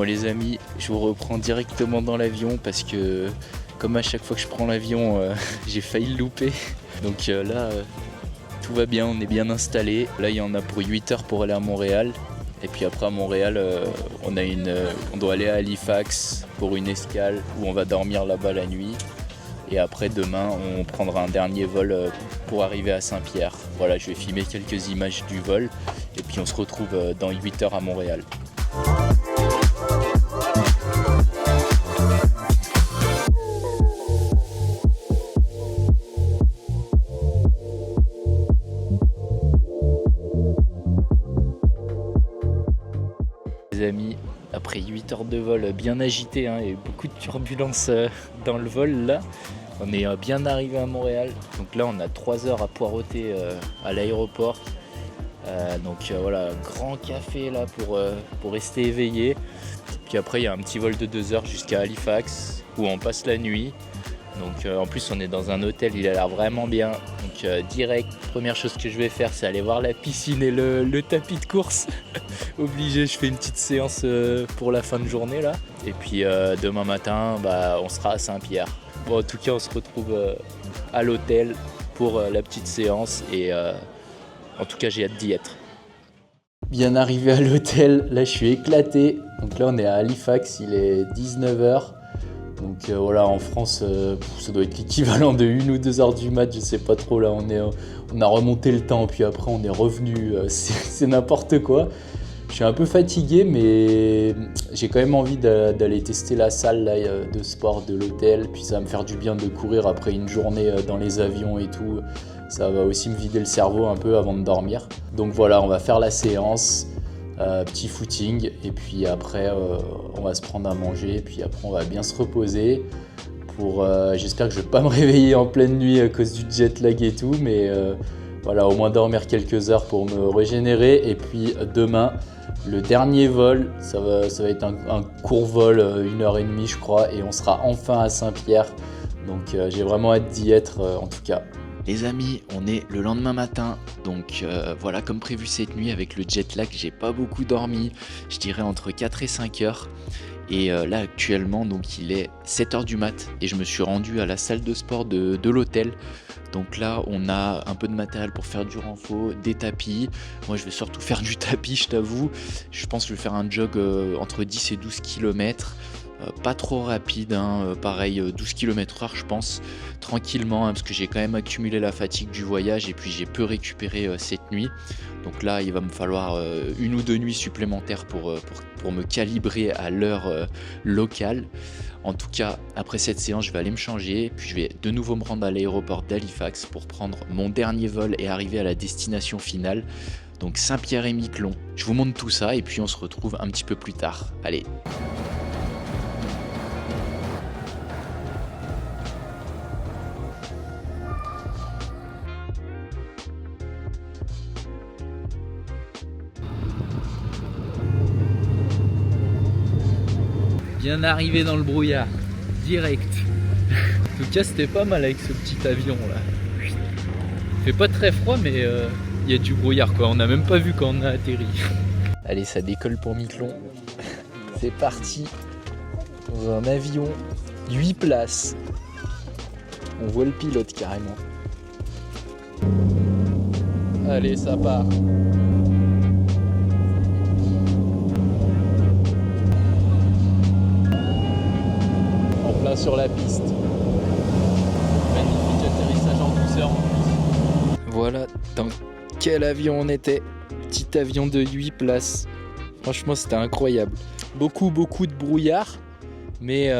Bon les amis, je vous reprends directement dans l'avion parce que comme à chaque fois que je prends l'avion, j'ai failli le louper. Donc là, tout va bien, on est bien installé. Là, il y en a pour 8 heures pour aller à Montréal. Et puis après à Montréal, on doit aller à Halifax pour une escale où on va dormir là-bas la nuit. Et après demain, on prendra un dernier vol pour arriver à Saint-Pierre. Voilà, je vais filmer quelques images du vol. Et puis on se retrouve dans 8 heures à Montréal. Les amis, après 8 heures de vol bien agité et beaucoup de turbulences dans le vol là, on est bien arrivé à Montréal. Donc là on a 3 heures à poireauter à l'aéroport. Donc voilà, grand café là pour rester éveillé. Puis après il y a un petit vol de 2 heures jusqu'à Halifax où on passe la nuit. Donc en plus on est dans un hôtel, il a l'air vraiment bien. Donc direct, première chose que je vais faire c'est aller voir la piscine et le tapis de course. Obligé, je fais une petite séance pour la fin de journée là. Et puis demain matin on sera à Saint-Pierre. Bon en tout cas on se retrouve à l'hôtel pour la petite séance et en tout cas j'ai hâte d'y être. Bien arrivé à l'hôtel, là je suis éclaté. Donc là on est à Halifax, il est 19h. Donc voilà, en France, ça doit être l'équivalent de 1 ou 2 heures du mat, je sais pas trop. Là, on a remonté le temps, puis après on est revenu, c'est n'importe quoi. Je suis un peu fatigué, mais j'ai quand même envie d'aller tester la salle là, de sport de l'hôtel. Puis ça va me faire du bien de courir après une journée dans les avions et tout. Ça va aussi me vider le cerveau un peu avant de dormir. Donc voilà, on va faire la séance. Petit footing et puis après on va se prendre à manger et puis après on va bien se reposer j'espère que je vais pas me réveiller en pleine nuit à cause du jet lag et tout, mais voilà, au moins dormir quelques heures pour me régénérer. Et puis demain le dernier vol, ça va être un court vol, 1h30 je crois, et on sera enfin à Saint-Pierre. Donc j'ai vraiment hâte d'y être en tout cas. Les amis, on est le lendemain matin, donc voilà, comme prévu cette nuit avec le jet lag, j'ai pas beaucoup dormi, je dirais entre 4 et 5 heures. Et là actuellement, donc il est 7 heures du mat et je me suis rendu à la salle de sport de l'hôtel. Donc là, on a un peu de matériel pour faire du renfo, des tapis. Moi, je vais surtout faire du tapis, je t'avoue. Je pense que je vais faire un jog entre 10 et 12 km. Pas trop rapide, pareil 12 km/h je pense, tranquillement parce que j'ai quand même accumulé la fatigue du voyage et puis j'ai peu récupéré cette nuit. Donc là il va me falloir 1 ou 2 nuits supplémentaires pour me calibrer à l'heure locale. En tout cas après cette séance je vais aller me changer, puis je vais de nouveau me rendre à l'aéroport d'Halifax pour prendre mon dernier vol et arriver à la destination finale. Donc Saint-Pierre-et-Miquelon. Je vous montre tout ça et puis on se retrouve un petit peu plus tard. Allez. Bien arrivé dans le brouillard, direct. En tout cas c'était pas mal avec ce petit avion là. Il fait pas très froid mais il y a du brouillard quoi, on n'a même pas vu quand on a atterri. Allez, ça décolle pour Miquelon. C'est parti dans un avion 8 places. On voit le pilote carrément. Allez, ça part. Sur la piste. Magnifique atterrissage en douceur. Voilà dans quel avion on était. Petit avion de 8 places. Franchement c'était incroyable. Beaucoup de brouillard. Mais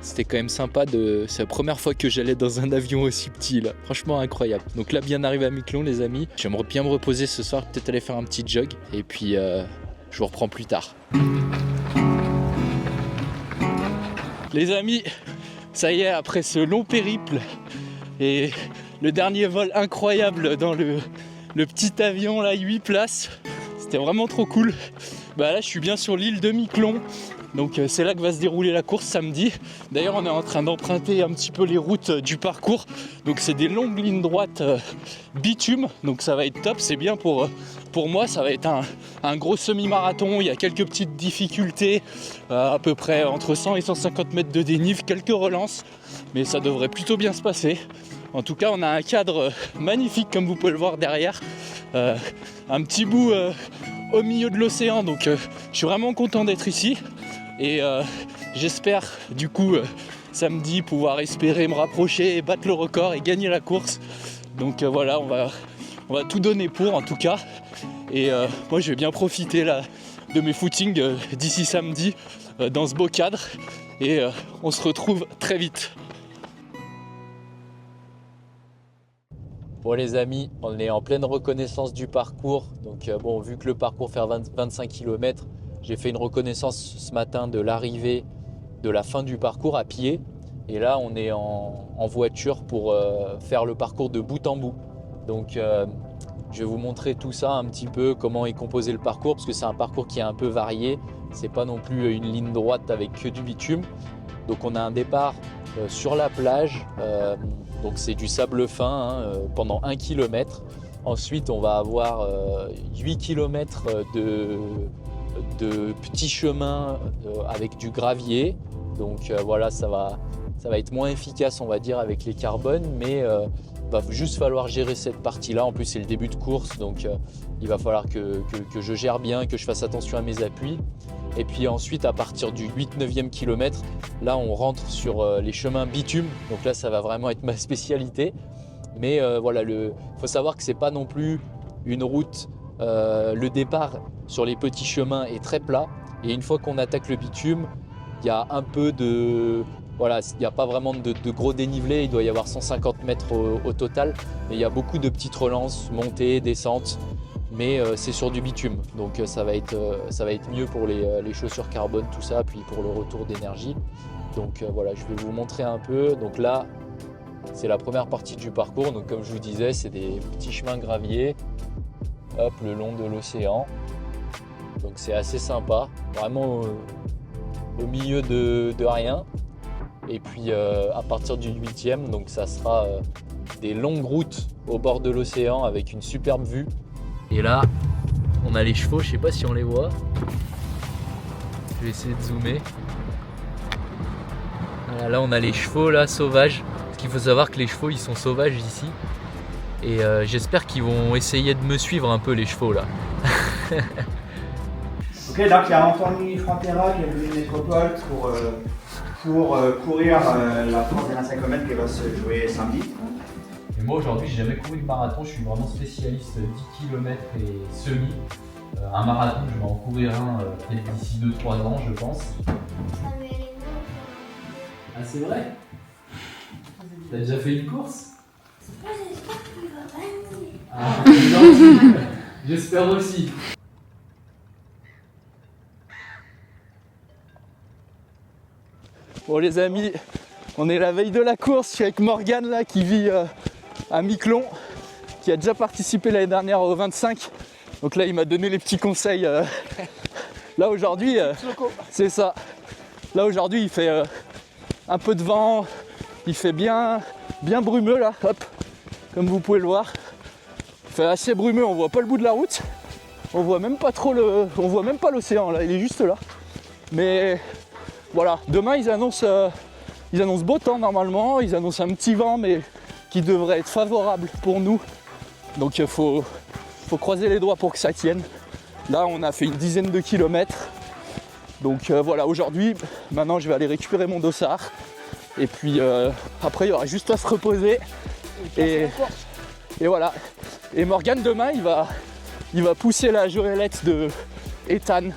c'était quand même sympa. C'est la première fois que j'allais dans un avion aussi petit là. Franchement incroyable. Donc là bien arrivé à Miquelon les amis. J'aimerais bien me reposer ce soir. Peut-être aller faire un petit jog. Et puis je vous reprends plus tard. Les amis, ça y est, après ce long périple et le dernier vol incroyable dans le petit avion là, 8 places, c'était vraiment trop cool. Là je suis bien sur l'île de Miquelon, donc c'est là que va se dérouler la course samedi. D'ailleurs on est en train d'emprunter un petit peu les routes du parcours, donc c'est des longues lignes droites bitume, donc ça va être top, c'est bien pour pour moi, ça va être un gros semi-marathon. Il y a quelques petites difficultés, à peu près entre 100 et 150 mètres de dénive, quelques relances, mais ça devrait plutôt bien se passer. En tout cas, on a un cadre magnifique, comme vous pouvez le voir derrière. Un petit bout au milieu de l'océan, donc je suis vraiment content d'être ici. Et j'espère, du coup, samedi, pouvoir espérer me rapprocher, battre le record et gagner la course. Donc voilà, on va tout donner pour, en tout cas. Et moi, je vais bien profiter là, de mes footings d'ici samedi dans ce beau cadre. Et on se retrouve très vite. Bon les amis, on est en pleine reconnaissance du parcours. Donc bon, vu que le parcours fait 25 km, j'ai fait une reconnaissance ce matin de l'arrivée, de la fin du parcours à pied. Et là, on est en voiture pour faire le parcours de bout en bout. Donc je vais vous montrer tout ça un petit peu, comment est composé le parcours, parce que c'est un parcours qui est un peu varié. C'est pas non plus une ligne droite avec que du bitume. Donc on a un départ sur la plage. Donc c'est du sable fin pendant 1 km. Ensuite, on va avoir 8 km de petits chemins avec du gravier. Donc voilà, ça va être moins efficace, on va dire, avec les carbones, mais va juste falloir gérer cette partie-là. En plus, c'est le début de course, donc il va falloir que je gère bien, que je fasse attention à mes appuis. Et puis ensuite, à partir du 8-9e kilomètre, là, on rentre sur les chemins bitume. Donc là, ça va vraiment être ma spécialité. Mais voilà, faut savoir que c'est pas non plus une route. Le départ sur les petits chemins est très plat. Et une fois qu'on attaque le bitume, il y a un peu de... Voilà, il n'y a pas vraiment de gros dénivelé. Il doit y avoir 150 mètres au total. Mais il y a beaucoup de petites relances, montées, descentes. Mais c'est sur du bitume, donc ça va être mieux pour les chaussures carbone, tout ça, puis pour le retour d'énergie. Donc voilà, je vais vous montrer un peu. Donc là, c'est la première partie du parcours. Donc comme je vous disais, c'est des petits chemins graviers, hop, le long de l'océan. Donc c'est assez sympa, vraiment au milieu de rien. Et puis à partir du 8e, donc ça sera des longues routes au bord de l'océan avec une superbe vue. Et là, on a les chevaux, je sais pas si on les voit. Je vais essayer de zoomer. Voilà, là, on a les chevaux là, sauvages. Parce qu'il faut savoir que les chevaux, ils sont sauvages ici. Et j'espère qu'ils vont essayer de me suivre un peu, les chevaux là. Ok, donc il y a Anthony Frontera qui est venu de Métropole pour courir la France des 25 km qui va se jouer samedi. Et moi aujourd'hui j'ai jamais couru de marathon, je suis vraiment spécialiste 10 km et semi. Un marathon, je vais en courir un peut-être d'ici 2-3 ans je pense. Ah c'est vrai? T'as déjà fait une course? J'espère qu'il va gagner. Ah non, j'espère aussi. Bon les amis, on est la veille de la course. Je suis avec Morgane là qui vit à Miquelon, qui a déjà participé l'année dernière au 25. Donc là il m'a donné les petits conseils. Là aujourd'hui, c'est ça. Là aujourd'hui il fait un peu de vent, il fait bien brumeux là, hop, comme vous pouvez le voir. Il fait assez brumeux, on voit pas le bout de la route. On voit même pas trop on voit même pas l'océan là, il est juste là. Mais voilà, demain ils annoncent beau temps normalement, ils annoncent un petit vent mais qui devrait être favorable pour nous. Donc il faut croiser les doigts pour que ça tienne. Là on a fait une dizaine de kilomètres. Donc voilà, aujourd'hui, maintenant je vais aller récupérer mon dossard. Et puis après il y aura juste à se reposer. Et voilà. Et Morgane demain il va pousser la joëlette de Ethan.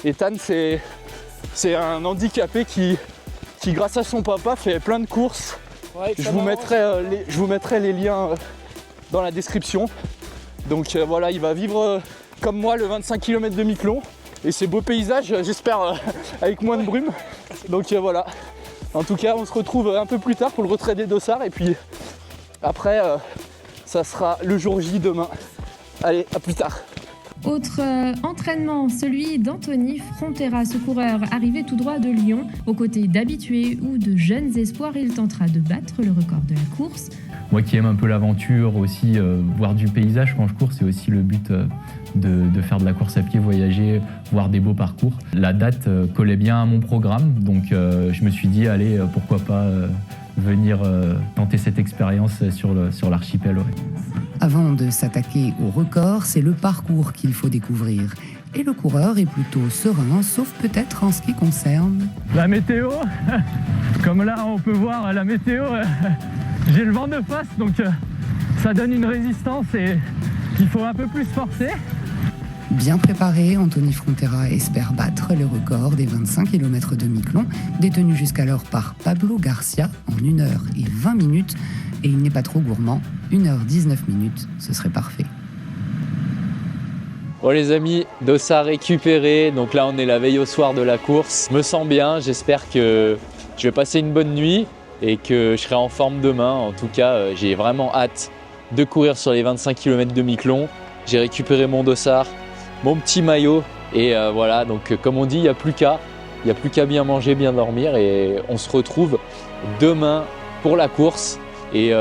Ethan c'est un handicapé qui grâce à son papa fait plein de courses. Ouais, je vous mettrai les liens dans la description. Donc voilà, il va vivre comme moi le 25 km de Miquelon. Et ces beaux paysages, j'espère, avec moins de brume. Donc voilà. En tout cas, on se retrouve un peu plus tard pour le retrait des dossards. Et puis après, ça sera le jour J demain. Allez, à plus tard. Autre entraînement, celui d'Anthony Frontera, ce coureur arrivé tout droit de Lyon. Aux côtés d'habitués ou de jeunes espoirs, il tentera de battre le record de la course. Moi qui aime un peu l'aventure aussi, voir du paysage quand je cours, c'est aussi le but de faire de la course à pied, voyager, voir des beaux parcours. La date collait bien à mon programme, donc je me suis dit, allez, pourquoi pas venir tenter cette expérience sur l'archipel. Ouais. Avant de s'attaquer au record, c'est le parcours qu'il faut découvrir. Et le coureur est plutôt serein, sauf peut-être en ce qui concerne la météo. Comme là, on peut voir la météo. J'ai le vent de face, donc ça donne une résistance et il faut un peu plus forcer. Bien préparé, Anthony Frontera espère battre le record des 25 km de Miquelon, détenu jusqu'alors par Pablo Garcia en 1h20. Et il n'est pas trop gourmand, 1h19, ce serait parfait. Bon les amis, dossard récupéré, donc là on est la veille au soir de la course. Je me sens bien, j'espère que je vais passer une bonne nuit et que je serai en forme demain. En tout cas, j'ai vraiment hâte de courir sur les 25 km de Miquelon. J'ai récupéré mon dossard, mon petit maillot et voilà, donc comme on dit, il n'y a plus qu'à bien manger, bien dormir et on se retrouve demain pour la course. Et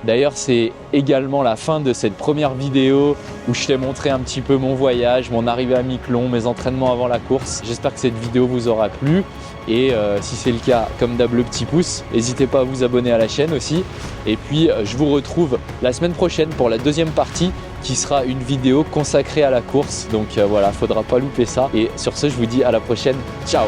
d'ailleurs, c'est également la fin de cette première vidéo où je t'ai montré un petit peu mon voyage, mon arrivée à Miquelon, mes entraînements avant la course. J'espère que cette vidéo vous aura plu et si c'est le cas, comme d'hab, le petit pouce. N'hésitez pas à vous abonner à la chaîne aussi. Et puis, je vous retrouve la semaine prochaine pour la deuxième partie qui sera une vidéo consacrée à la course. Donc voilà, faudra pas louper ça. Et sur ce, je vous dis à la prochaine. Ciao!